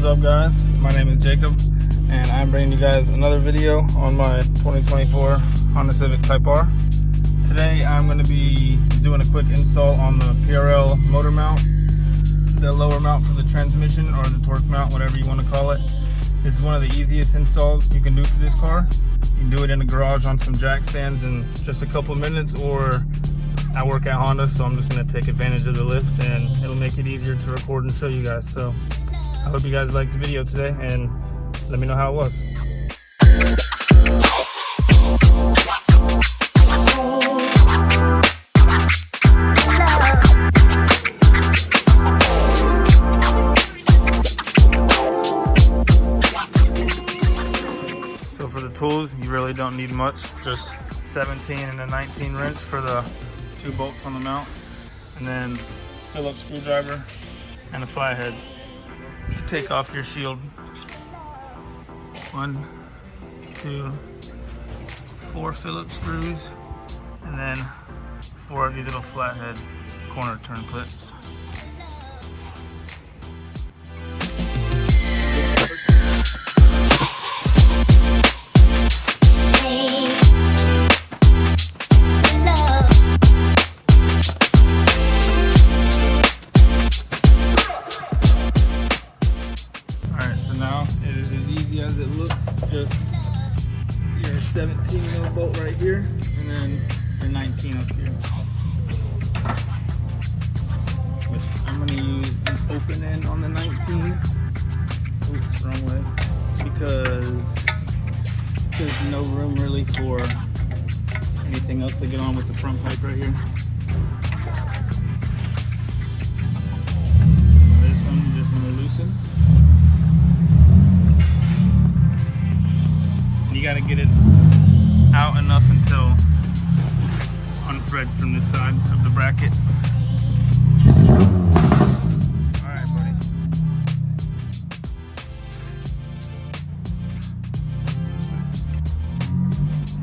up, guys? My name is Jacob and I'm bringing you guys another video on my 2024 Honda Civic Type R. Today I'm going to be doing a quick install on the PRL motor mount, the lower mount for the transmission, or the torque mount, whatever you want to call it. This is one of the easiest installs you can do for this car. You can do it in the garage on some jack stands in just a couple minutes, or I work at Honda, so I'm just going to take advantage of the lift and it'll make it easier to record and show you guys. So I hope you guys liked the video today and let me know how it was. So for the tools, you really don't need much, just 17 and a 19 wrench for the 2 bolts on the mount, and then Phillips screwdriver and a flathead to take off your shield. 1, 2, 4 Phillips screws, and then 4 of these little flathead corner turn clips. Now it is as easy as it looks. Just your 17 mil bolt right here, and then your 19 up here, which I'm going to use an open end on the 19. Oops, wrong way, because there's no room really for anything else to get on with the front pipe right here. This one I'm just going to loosen. You got to get it out enough until it unthreads from this side of the bracket. Alright, buddy.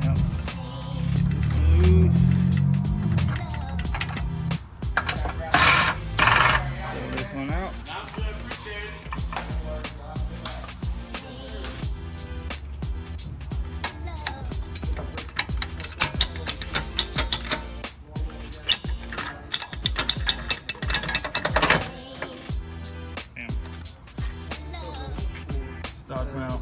Yep. Get this one loose. Pull this one out. Stock mount.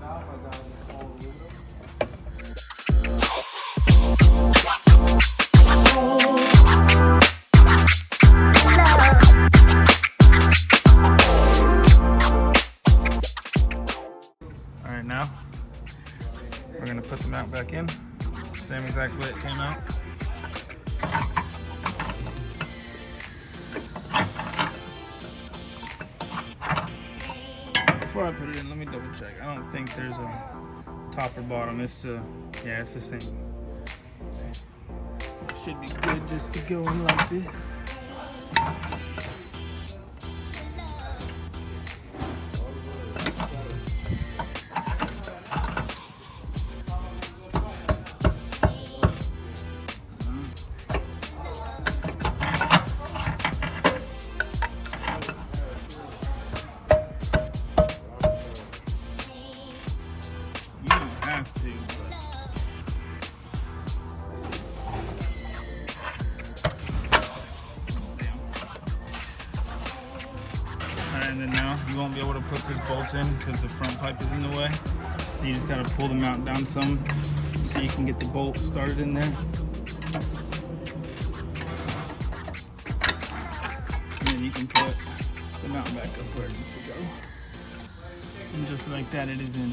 Alright, now we're going to put the mount back in, same exact way it came out. Before I put it in, let me double check. I don't think there's a top or bottom. It's the same. It should be good just to go in like this. And then now you won't be able to put this bolt in because the front pipe is in the way. So you just gotta pull the mount down some so you can get the bolt started in there. And then you can put the mount back up where it needs to go. And just like that, it is in.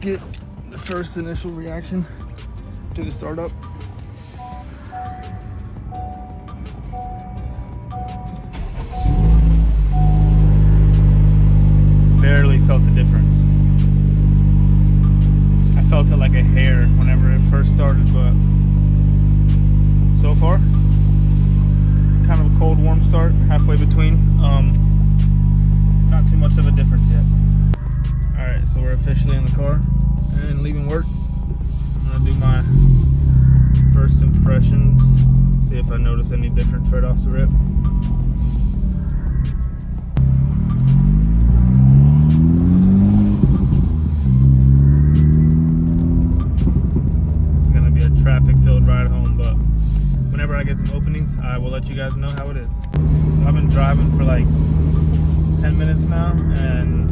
get the first initial reaction to the startup. Barely felt the difference. I felt it like a hair whenever it first started, but so far, kind of a cold, warm start, halfway between. Not too much of a difference yet. All right, so we're officially in the car and leaving work. I'm gonna do my first impressions, see if I notice any difference right off the rip. This is gonna be a traffic-filled ride home, but whenever I get some openings, I will let you guys know how it is. I've been driving for like 10 minutes now, and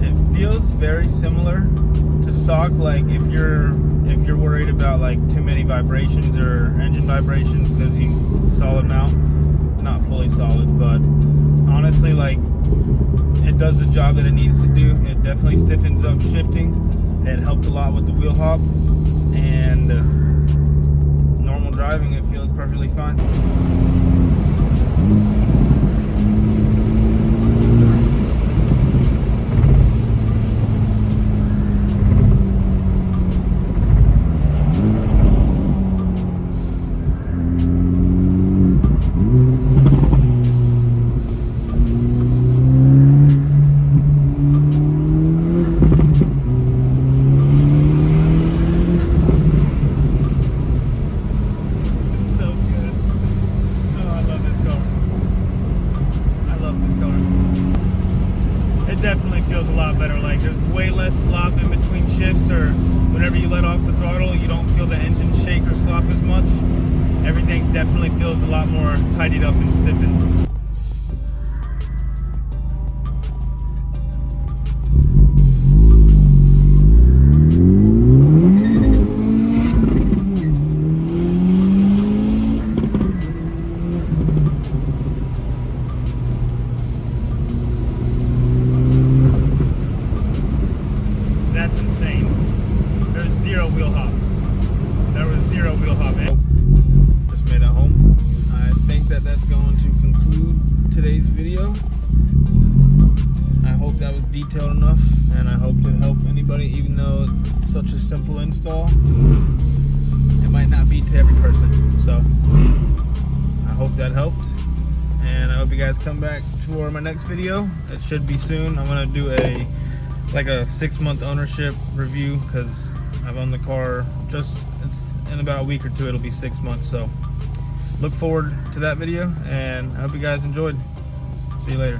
it feels very similar to stock. Like if you're worried about like too many vibrations or engine vibrations because you solid mount, it's not fully solid, but honestly, like, it does the job that it needs to do. It definitely stiffens up shifting. It helped a lot with the wheel hop, and normal driving, it feels perfectly fine. Definitely feels a lot better. Like there's way less slop in between shifts, or whenever you let off the throttle, you don't feel the engine shake or slop as much. Everything definitely feels a lot more tidied up and stiffened. That's insane. There's zero wheel hop. There was zero wheel hop. Just made it home. I think that's going to conclude today's video. I hope that was detailed enough, and I hope to help anybody, even though it's such a simple install. It might not be to every person. So I hope that helped, and I hope you guys come back for my next video. It should be soon. I'm gonna do a 6-month ownership review, because I've owned the car it's in about a week or two, it'll be 6 months. So look forward to that video, and I hope you guys enjoyed. See you later.